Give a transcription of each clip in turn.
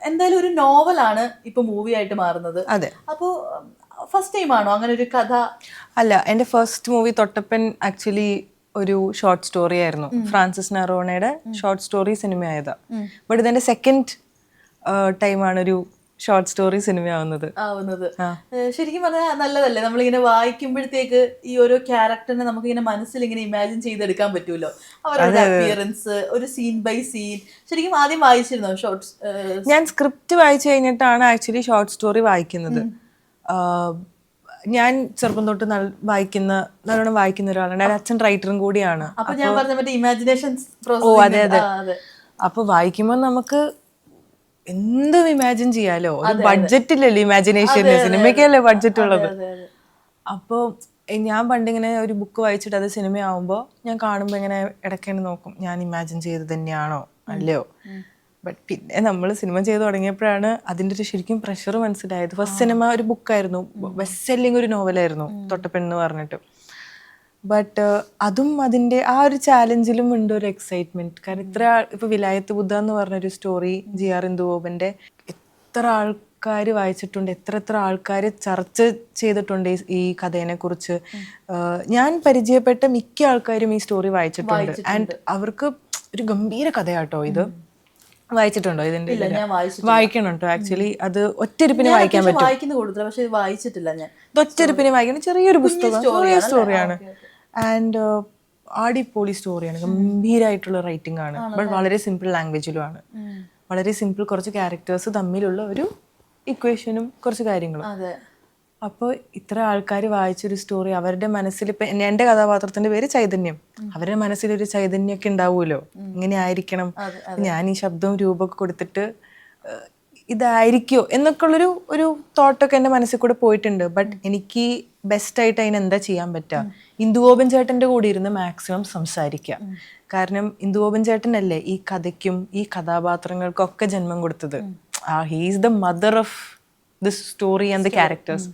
എന്തായാലും ഒരു നോവലാണ് ഇപ്പൊ മൂവി ആയിട്ട് മാറുന്നത്. അതെ. അപ്പോ ഫസ്റ്റ് ടൈം ആണോ അങ്ങനെ ഒരു കഥ? അല്ല, എൻ്റെ ഫസ്റ്റ് മൂവി തൊട്ടപ്പൻ ആക്ച്വലി ഒരു ഷോർട്ട് സ്റ്റോറി ആയിരുന്നു. ഫ്രാൻസിസ് നറോണയുടെ ഷോർട്ട് സ്റ്റോറി സിനിമയായതാ. ബട്ട് ഇതെന്റെ സെക്കൻഡ് ടൈമാണ് ഒരു ഷോർട്ട് സ്റ്റോറി സിനിമയാവുന്നത്. ശരിക്കും പറഞ്ഞാൽ നല്ലതല്ലേ, നമ്മളിങ്ങനെ വായിക്കുമ്പോഴത്തേക്ക് ഈ ഓരോ ക്യാരക്ടറിനെ നമുക്ക് ഇങ്ങനെ മനസ്സിൽ ഇങ്ങനെ ഇമാജിൻ ചെയ്തെടുക്കാൻ പറ്റുമല്ലോ, അവരുടെ അപ്പിയറൻസ്, ഒരു സീൻ ബൈ സീൻ. ശരിക്കും ആദ്യം വായിച്ചിരുന്നോ ഷോർട്സ്? ഞാൻ സ്ക്രിപ്റ്റ് വായിച്ചു കഴിഞ്ഞിട്ടാണ് ആക്ച്വലി ഷോർട്ട് സ്റ്റോറി വായിക്കുന്നത്. ഞാൻ ചെറുപ്പം തൊട്ട് നല്ലോണം വായിക്കുന്ന ഒരാളാണ്. എൻ്റെ അച്ഛൻ റൈറ്ററും കൂടിയാണ്. അപ്പൊ ഞാൻ പറഞ്ഞ മറ്റേ ഇമാജിനേഷൻ. അതെ അതെ. അപ്പൊ വായിക്കുമ്പോൾ നമുക്ക് എന്തും ഇമാജിൻ ചെയ്യാലോ. ഒരു ബഡ്ജറ്റ് ഇല്ലല്ലോ ഇമാജിനേഷന്, സിനിമയ്ക്കല്ലേ ബഡ്ജറ്റ് ഉള്ളത്. അപ്പോൾ ഞാൻ പണ്ടിങ്ങനെ ഒരു ബുക്ക് വായിച്ചിട്ട് അത് സിനിമയാവുമ്പോൾ ഞാൻ കാണുമ്പോൾ ഇങ്ങനെ ഇടയ്ക്ക് നോക്കും, ഞാൻ ഇമാജിൻ ചെയ്തത് തന്നെയാണോ അല്ലയോ. ബട്ട് പിന്നെ നമ്മൾ സിനിമ ചെയ്ത് തുടങ്ങിയപ്പോഴാണ് അതിൻ്റെ ഒരു ശരിക്കും പ്രഷർ മനസ്സിലായത്. ഫസ്റ്റ് സിനിമ ഒരു ബുക്കായിരുന്നു, ബെസ്റ്റ് സെല്ലിംഗ് ഒരു നോവലായിരുന്നു തൊട്ടപ്പൻ എന്ന് പറഞ്ഞിട്ട്. ബട്ട് അതും അതിൻ്റെ ആ ഒരു ചാലഞ്ചിലും ഉണ്ട് ഒരു എക്സൈറ്റ്മെന്റ്. കാരണം ഇപ്പൊ വിലായത്ത് ബുദ്ധ എന്ന് പറഞ്ഞൊരു സ്റ്റോറി GR ഇന്ദുഗോപന്റെ എത്ര ആൾക്കാർ വായിച്ചിട്ടുണ്ട്, എത്ര ആൾക്കാർ ചർച്ച ചെയ്തിട്ടുണ്ട് ഈ കഥേനെ കുറിച്ച്. ഞാൻ പരിചയപ്പെട്ട മിക്ക ആൾക്കാരും ഈ സ്റ്റോറി വായിച്ചിട്ടുണ്ട്. ആൻഡ് അവർക്ക് ഒരു ഗംഭീര കഥയാട്ടോ ഇത്. വായിച്ചിട്ടുണ്ടോ ഇതിന്റെ? വായിക്കണുണ്ടോ ആക്ച്വലി. അത് ഒറ്റരിപ്പിന് വായിക്കാൻ പറ്റും. ഒറ്റരിപ്പിന് വായിക്കണം. ചെറിയൊരു പുസ്തകം, ചെറിയ സ്റ്റോറിയാണ്. ആൻഡ് അടിപൊളി സ്റ്റോറിയാണ്, ഗംഭീരമായിട്ടുള്ള റൈറ്റിംഗ് ആണ്. ബട്ട് വളരെ സിമ്പിൾ ലാംഗ്വേജിലുമാണ്. വളരെ സിമ്പിൾ, കുറച്ച് ക്യാരക്ടേഴ്സ് തമ്മിലുള്ള ഒരു ഇക്വേഷനും കുറച്ച് കാര്യങ്ങളും. അപ്പോൾ ഇത്ര ആൾക്കാർ വായിച്ചൊരു സ്റ്റോറി അവരുടെ മനസ്സിൽ, ഇപ്പം എൻ്റെ കഥാപാത്രത്തിന്റെ പേര് ചൈതന്യം, അവരുടെ മനസ്സിലൊരു ചൈതന്യമൊക്കെ ഉണ്ടാവുമല്ലോ, ഇങ്ങനെ ആയിരിക്കണം, ഞാൻ ഈ ശബ്ദവും രൂപമൊക്കെ കൊടുത്തിട്ട് ഇതായിരിക്കോ എന്നൊക്കെ ഒരു തോട്ടൊക്കെ എൻ്റെ മനസ്സിൽ കൂടെ പോയിട്ടുണ്ട്. ബട്ട് എനിക്ക് ബെസ്റ്റായിട്ട് അതിന് എന്താ ചെയ്യാൻ പറ്റുക? ഇന്ദുഗോപൻ ചേട്ടൻ്റെ കൂടെ ഇരുന്ന് മാക്സിമം സംസാരിക്കുക. കാരണം ഇന്ദുഗോപൻ ചേട്ടനല്ലേ ഈ കഥയ്ക്കും ഈ കഥാപാത്രങ്ങൾക്കൊക്കെ ജന്മം കൊടുത്തത്. He's the mother of this story and the characters.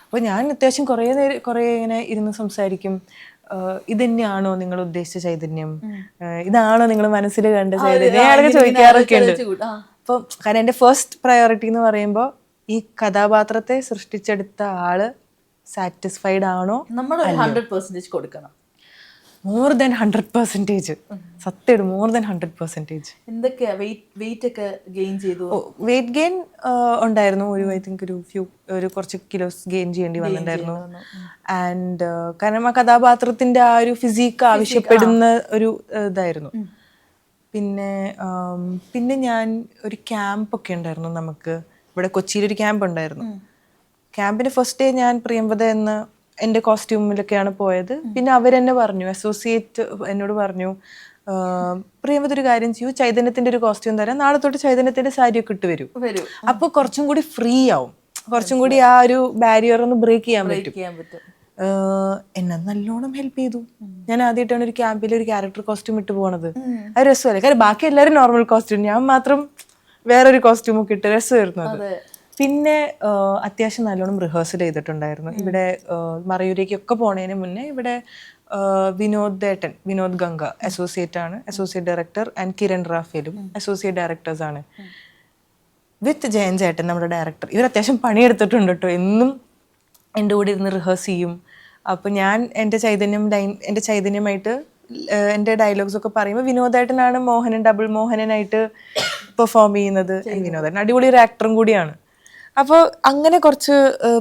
അപ്പോൾ ഞാൻ അത്യാവശ്യം കുറേ ഇങ്ങനെ ഇരുന്ന് സംസാരിക്കും. ഇത് തന്നെയാണോ നിങ്ങൾ ഉദ്ദേശിച്ച ചൈതന്യം? ഇതാണോ നിങ്ങൾ മനസ്സിൽ കണ്ട ചൈതന്യം? ഞാനൊക്കെ ചോദിക്കാറൊക്കെ ഉണ്ട്. അപ്പം കാരണം എൻ്റെ ഫസ്റ്റ് പ്രയോറിറ്റി എന്ന് പറയുമ്പോൾ ഈ കഥാപാത്രത്തെ സൃഷ്ടിച്ചെടുത്ത ആള് സാറ്റിസ്ഫൈഡ് ആണോ, നമ്മൾ 100% കൊടുക്കണം. More than 100%. സത്യം, മോർ ദാൻ 100%. എന്തൊക്കെയാ വെയിറ്റ് ഒക്കെ ഗെയിൻ ചെയ്തു? വെയിറ്റ് ഗെയിൻ ഉണ്ടായിരുന്നു. ഐ തിങ്ക് ഒരു കുറച്ച് കിലോസ് ഗെയിൻ ചെയ്യേണ്ടി വന്നിട്ടുണ്ടായിരുന്നു. ആൻഡ് കാരണം ആ കഥാപാത്രത്തിന്റെ ആ ഒരു ഫിസിക്ക് ആവശ്യപ്പെടുന്ന ഒരു ഇതായിരുന്നു. പിന്നെ ഞാൻ ഒരു ക്യാമ്പൊക്കെ ഉണ്ടായിരുന്നു നമുക്ക് ഇവിടെ കൊച്ചിയിലൊരു ക്യാമ്പ് ഉണ്ടായിരുന്നു. ക്യാമ്പിന് ഫസ്റ്റ് ഡേ ഞാൻ പ്രിയംവദ എന്ന എൻ്റെ കോസ്റ്റ്യൂമിലൊക്കെയാണ് പോയത്. പിന്നെ അവരെന്നെ പറഞ്ഞു, അസോസിയേറ്റ് എന്നോട് പറഞ്ഞു, പ്രിയംവദ ഒരു കാര്യം ചെയ്യൂ, ചൈതന്യത്തിന്റെ ഒരു കോസ്റ്റ്യൂം തരാം, നാളെ തൊട്ട് ചൈതന്യത്തിന്റെ സാരിയൊക്കെ ഇട്ട് വരൂ. അപ്പോൾ കുറച്ചും കൂടി ഫ്രീ ആവും, കുറച്ചും കൂടി ആ ഒരു ബാരിയർ ഒന്ന് ബ്രേക്ക് ചെയ്യാൻ പറ്റും. എന്നെ നല്ലോണം ഹെൽപ്പ് ചെയ്തു. ഞാൻ ആദ്യമായിട്ടാണ് ഒരു ക്യാമ്പിൽ ഒരു ക്യാരക്ടർ കോസ്റ്റ്യൂം ഇട്ട് പോണത്. അത് രസമല്ലേ, കാരണം ബാക്കി എല്ലാവരും നോർമൽ കോസ്റ്റ്യൂം, ഞാൻ മാത്രം വേറൊരു കോസ്റ്റ്യൂം ഒക്കെ ഇട്ട് രസമായിരുന്നു അത്. പിന്നെ അത്യാവശ്യം നല്ലോണം റിഹേഴ്സൽ ചെയ്തിട്ടുണ്ടായിരുന്നു. ഇവിടെ മറയൂരേക്കൊക്കെ പോണതിന് മുന്നേ ഇവിടെ Vinod Ganga associate director, and Kiran റാഫേലും അസോസിയേറ്റ് ഡയറക്ടേഴ്സ് ആണ്. വിത്ത് ജയൻ ചേട്ടൻ നമ്മുടെ ഡയറക്ടർ. ഇവർ അത്യാവശ്യം പണിയെടുത്തിട്ടുണ്ട് കേട്ടോ. എന്നും എൻ്റെ കൂടെ ഇരുന്ന് റിഹേഴ്സ് ചെയ്യും. അപ്പോൾ ഞാൻ എൻ്റെ ചൈതന്യമായിട്ട് എൻ്റെ ഡയലോഗ്സ് ഒക്കെ പറയുമ്പോൾ വിനോദേട്ടനാണ് ഡബിൾ മോഹനനായിട്ട് പെർഫോം ചെയ്യുന്നത്. വിനോദേട്ടൻ അടിപൊളി ഒരു ആക്ടറും കൂടിയാണ്. അപ്പോൾ അങ്ങനെ കുറച്ച്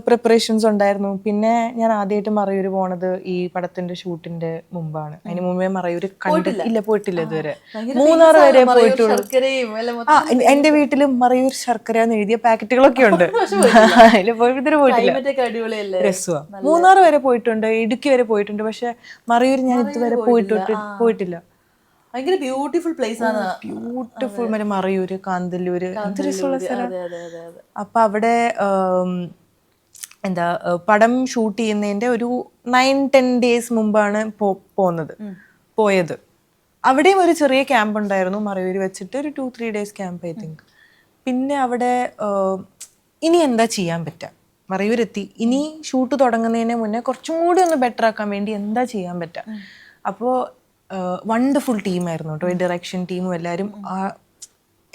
പ്രിപ്പറേഷൻസ് ഉണ്ടായിരുന്നു. പിന്നെ ഞാൻ ആദ്യമായിട്ട് മറയൂർ പോണത് ഈ പടത്തിന്റെ ഷൂട്ടിന്റെ മുമ്പാണ്. അതിന് മുമ്പേ മറയൂർ പോയിട്ടില്ല ഇതുവരെ. 3 വരെ പോയിട്ടുള്ളൂ. എന്റെ വീട്ടിൽ മറയൂർ ശർക്കര എന്ന് എഴുതിയ പാക്കറ്റുകളൊക്കെ ഉണ്ട്. അതിൽ ഇതുവരെ പോയിട്ടില്ല. രസമാണ്. 3 വരെ പോയിട്ടുണ്ട്, ഇടുക്കി വരെ പോയിട്ടുണ്ട്. പക്ഷെ മറയൂർ ഞാൻ ഇതുവരെ പോയിട്ടില്ല. ഭയങ്കര ബ്യൂട്ടിഫുൾ പ്ലേസ് ആണ്. ബ്യൂട്ടിഫുൾ. മറയൂര്, കാന്തല്ലൂര്, എന്ത് രസമുള്ള സ്ഥലം. അപ്പൊ അവിടെ പടം ഷൂട്ട് ചെയ്യുന്നതിന്റെ ഒരു 9-10 ഡേയ്സ് മുമ്പാണ് പോയത്. അവിടെയും ഒരു ചെറിയ ക്യാമ്പ് ഉണ്ടായിരുന്നു മറയൂര് വെച്ചിട്ട്, ഒരു 2-3 ഡേയ്സ് ക്യാമ്പ് ഐ തിങ്ക്. പിന്നെ അവിടെ ഇനി എന്താ ചെയ്യാൻ പറ്റുക, മറയൂരെത്തി, ഇനി ഷൂട്ട് തുടങ്ങുന്നതിന് മുന്നേ കുറച്ചും കൂടി ഒന്ന് ബെറ്റർ ആക്കാൻ വേണ്ടി എന്താ ചെയ്യാൻ പറ്റുക. അപ്പോൾ വണ്ടർഫുൾ ടീമായിരുന്നു കേട്ടോ, ഡയറക്ഷൻ ടീമും എല്ലാവരും.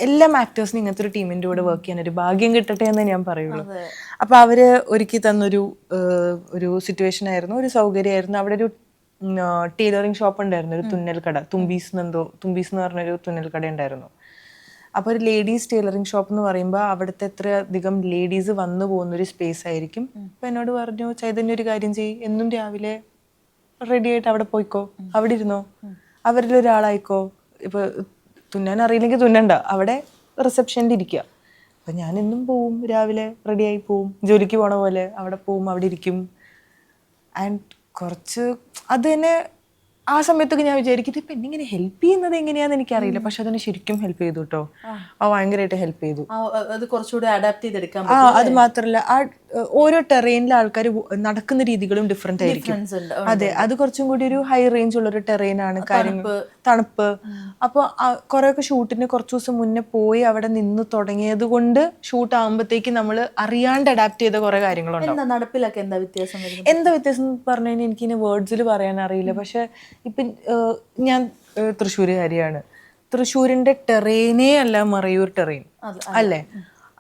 എല്ലാ ആക്ടേഴ്സിനും ഇങ്ങനത്തെ ഒരു ടീമിന്റെ കൂടെ വർക്ക് ചെയ്യാൻ ഒരു ഭാഗ്യം കിട്ടട്ടെ എന്ന് ഞാൻ പറയുള്ളൂ. അതെ. അപ്പൊ അവര് ഒരുക്കി തന്നൊരു ഒരു സിറ്റുവേഷൻ ആയിരുന്നു, ഒരു സൗകര്യമായിരുന്നു. അവിടെ ഒരു ടൈലറിങ് ഷോപ്പ് ഉണ്ടായിരുന്നു, ഒരു തുന്നൽ കട, തുമ്പീസ് എന്ന് പറഞ്ഞൊരു തുന്നൽ കട ഉണ്ടായിരുന്നു. അപ്പോൾ ഒരു ലേഡീസ് ടൈലറിങ് ഷോപ്പ് എന്ന് പറയുമ്പോൾ അവിടുത്തെ എത്രയധികം ലേഡീസ് വന്നു പോകുന്നൊരു സ്പേസ് ആയിരിക്കും. അപ്പം എന്നോട് പറഞ്ഞു, ചൈതന്യ ഒരു കാര്യം ചെയ്യ്, എന്നും രാവിലെ റെഡി ആയിട്ട് അവിടെ പോയിക്കോ, അവിടെ ഇരുന്നോ, അവരിൽ ഒരാളായിക്കോ. ഇപ്പോൾ തുന്നാൻ അറിയില്ലെങ്കിൽ തുന്നണ്ട, അവിടെ റിസപ്ഷനിൽ ഇരിക്കുക. അപ്പം ഞാൻ എന്നും പോവും, രാവിലെ റെഡിയായി പോവും, ജോലിക്ക് പോണ പോലെ അവിടെ പോവും, അവിടെ ഇരിക്കും. ആൻഡ് കുറച്ച് അത് തന്നെ ആ സമയത്തൊക്കെ ഞാൻ വിചാരിക്കും, ഇപ്പം എന്നിങ്ങനെ ഹെൽപ്പ് ചെയ്യുന്നത് എങ്ങനെയാണെന്ന് എനിക്കറിയില്ല. പക്ഷെ അതിനെ ശരിക്കും ഹെൽപ്പ് ചെയ്തു കേട്ടോ. ഭയങ്കരമായിട്ട് ഹെൽപ്പ് ചെയ്തു. അത് കുറച്ചുകൂടി അഡാപ്റ്റ് ചെയ്തെടുക്കാൻ അത് മാത്രല്ല, ഓരോ ടെറൈനിലെ ആൾക്കാർ നടക്കുന്ന രീതികളും ഡിഫറെന്റ് ആയിരിക്കും. അതെ, അത് കുറച്ചും കൂടി ഒരു ഹൈ റേഞ്ച് ഉള്ള ഒരു ടെറൈൻ ആണ്, കാര്യങ്ങൾ തണുപ്പ്. അപ്പോൾ കുറെയൊക്കെ ഷൂട്ടിന് കുറച്ച് ദിവസം മുന്നേ പോയി അവിടെ നിന്ന് തുടങ്ങിയത് കൊണ്ട് ഷൂട്ട് ആകുമ്പോഴത്തേക്ക് നമ്മൾ അറിയാണ്ട് അഡാപ്റ്റ് ചെയ്ത കുറെ കാര്യങ്ങളുണ്ടാവും. നടപ്പിലൊക്കെ എന്താ വ്യത്യാസം എന്താ വ്യത്യാസം എന്ന് പറഞ്ഞു കഴിഞ്ഞാൽ എനിക്കിനി വേർഡ്സിൽ പറയാൻ അറിയില്ല. പക്ഷെ ഇപ്പം ഞാൻ തൃശ്ശൂരുകാരിയാണ്. തൃശ്ശൂരിന്റെ ടെറൈനേ അല്ല മറയൂർ ടെറൈൻ അല്ലേ?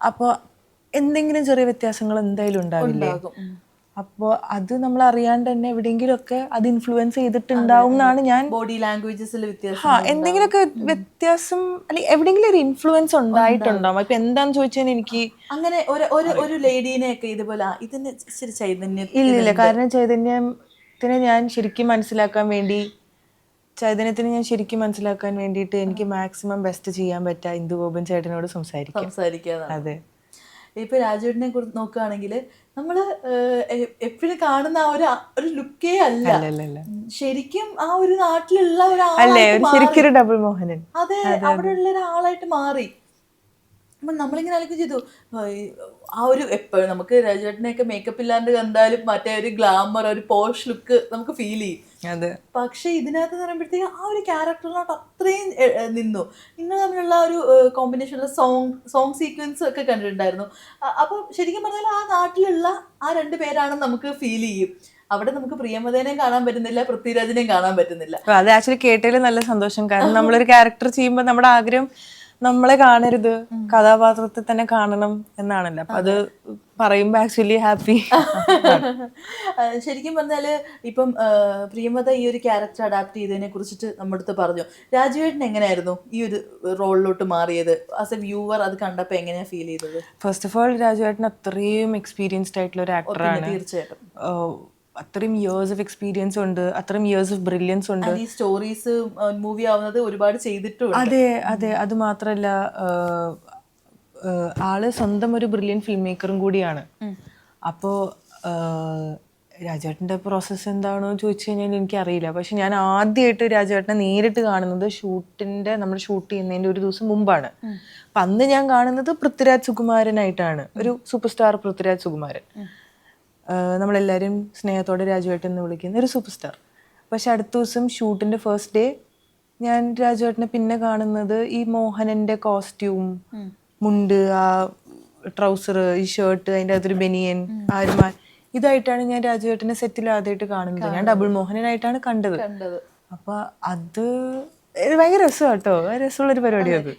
അപ്പോൾ എന്തെങ്കിലും ചെറിയ വ്യത്യാസങ്ങൾ എന്തായാലും ഉണ്ടാവില്ലേ? അപ്പോൾ അത് നമ്മൾ അറിയാണ്ട് തന്നെ എവിടെയെങ്കിലുമൊക്കെ അത് ഇൻഫ്ലുവൻസ് ചെയ്തിട്ടുണ്ടാവും എന്നാണ് ഞാൻ. ബോഡി ലാംഗ്വേജസിൽ വ്യത്യാസം, എന്തെങ്കിലുമൊക്കെ വ്യത്യാസം അല്ലെങ്കിൽ എവിടെയെങ്കിലും ഒരു ഇൻഫ്ലുവൻസ് ഉണ്ടായിട്ടുണ്ടാവും. ഇപ്പൊ എന്താന്ന് ചോദിച്ചാൽ എനിക്ക് അങ്ങനെ ഒരു ലേഡീനെയൊക്കെ ഇതുപോലെ ഇതിന് ഇച്ചിരി ചൈതന്യം ഇല്ലില്ല. കാരണം ചൈതന്യത്തിനെ ഞാൻ ശരിക്കും മനസ്സിലാക്കാൻ വേണ്ടിയിട്ട് എനിക്ക് മാക്സിമം ബെസ്റ്റ് ചെയ്യാൻ പറ്റുക ഇന്ദുഗോപൻ ചേട്ടനോട് സംസാരിക്കാം. അതെ. ഇപ്പൊ രാജുവേട്ടനെ കുറിച്ച് നോക്കുകയാണെങ്കിൽ നമ്മള് എപ്പോഴും കാണുന്ന ആ ഒരു ലുക്കേ അല്ല, ശരിക്കും ആ ഒരു നാട്ടിലുള്ള ഒരാളായിട്ട് ഡബിൾ മോഹനൻ. അതെ, അവിടെ ഉള്ള ഒരാളായിട്ട് മാറി. അപ്പം നമ്മളിങ്ങനെ ആലോചിച്ച് ചെയ്തു ആ ഒരു എപ്പോഴും നമുക്ക് രാജുവേട്ടനെയൊക്കെ മേക്കപ്പ് ഇല്ലാണ്ട് കണ്ടാലും മറ്റേ ഒരു ഗ്ലാമർ, ഒരു പോഷ് ലുക്ക് നമുക്ക് ഫീൽ ചെയ്യും. പക്ഷെ ഇതിനകത്ത് പറയുമ്പോഴത്തേക്ക് ആ ഒരു ക്യാരക്ടറിനോട്ട് അത്രയും നിന്നു. നിങ്ങൾ തമ്മിലുള്ള ഒരു കോമ്പിനേഷനുള്ള സോങ് സീക്വൻസ് ഒക്കെ കണ്ടിട്ടുണ്ടായിരുന്നു. അപ്പോൾ ശരിക്കും പറഞ്ഞാൽ ആ നാട്ടിലുള്ള ആ 2 പേരാണെന്ന് നമുക്ക് ഫീൽ ചെയ്യും. അവിടെ നമുക്ക് പ്രിയമതേനെയും കാണാൻ പറ്റുന്നില്ല, പൃഥ്വിരാജിനെയും കാണാൻ പറ്റുന്നില്ല. അത് ആക്ച്വലി കേട്ടതിൽ നല്ല സന്തോഷം. കാരണം നമ്മളൊരു ക്യാരക്ടർ ചെയ്യുമ്പോൾ നമ്മുടെ ആഗ്രഹം നമ്മളെ കാണരുത്, കഥാപാത്രത്തെ തന്നെ കാണണം എന്നാണല്ലോ. അപ്പൊ അത് പറയുമ്പോ ആക്ച്വലി ഹാപ്പി. ശരിക്കും പറഞ്ഞാല് ഇപ്പം പ്രിയമത ഈ ഒരു ക്യാരക്ടർ അഡാപ്റ്റ് ചെയ്തതിനെ കുറിച്ചിട്ട് നമ്മുടെ അടുത്ത് പറഞ്ഞു. രാജുവേട്ടൻ എങ്ങനെയായിരുന്നു ഈ ഒരു റോളിലോട്ട് മാറിയത്? ആസ് എ വ്യൂവർ അത് കണ്ടപ്പോ എങ്ങനെയാ ഫീൽ ചെയ്തത്? ഫസ്റ്റ് ഓഫ് ഓൾ രാജുവേട്ടൻ അത്രയും എക്സ്പീരിയൻസ്ഡ് ആയിട്ടുള്ള ഒരു ആക്ടറാണ്. തീർച്ചയായിട്ടും അത്രയും ഇയേഴ്സ് ഓഫ് എക്സ്പീരിയൻസ് ഉണ്ട്, അത്രയും ഇയേഴ്സ് ഓഫ് ബ്രില്യൻസ് ഉണ്ട്. ഈ സ്റ്റോറീസ് മൂവി ആവുന്നത് ഒരുപാട് ചെയ്തിട്ടുണ്ട്. അതെ. അത് മാത്രല്ല, ആള് സ്വന്തം ഒരു ബ്രില്യൻ ഫിലിം മേക്കറും കൂടിയാണ്. അപ്പോൾ രാജുവേട്ടൻ്റെ പ്രോസസ്സ് എന്താണോ ചോദിച്ചു കഴിഞ്ഞാൽ എനിക്കറിയില്ല. പക്ഷെ ഞാൻ ആദ്യമായിട്ട് രാജുവേട്ടനെ നേരിട്ട് കാണുന്നത് നമ്മൾ ഷൂട്ട് ചെയ്യുന്നതിൻ്റെ ഒരു ദിവസം മുമ്പാണ്. അപ്പം അന്ന് ഞാൻ കാണുന്നത് പൃഥ്വിരാജ് സുകുമാരനായിട്ടാണ്, ഒരു സൂപ്പർ സ്റ്റാർ പൃഥ്വിരാജ് സുകുമാരൻ. നമ്മളെല്ലാവരും സ്നേഹത്തോടെ രാജുവേട്ടൻ എന്ന് വിളിക്കുന്ന ഒരു സൂപ്പർ സ്റ്റാർ. പക്ഷെ അടുത്ത ദിവസം ഷൂട്ടിൻ്റെ ഫസ്റ്റ് ഡേ ഞാൻ രാജുവേട്ടനെ പിന്നെ കാണുന്നത് ഈ മോഹനൻ്റെ കോസ്റ്റ്യൂം, മുണ്ട്, ആ ട്രൗസർ, ഈ ഷർട്ട്, അതിൻ്റെ അകത്തൊരു ബനിയൻ, ഇതായിട്ടാണ് ഞാൻ രാജുവേട്ടനെ സെറ്റിൽ ആദ്യമായിട്ട് കാണുന്നത്. ഞാൻ ഡബിൾ മോഹനനായിട്ടാണ് കണ്ടത്. അപ്പൊ അത് ഭയങ്കര രസമാണ് കേട്ടോ, രസമുള്ളൊരു പരിപാടിയാണ് അത്.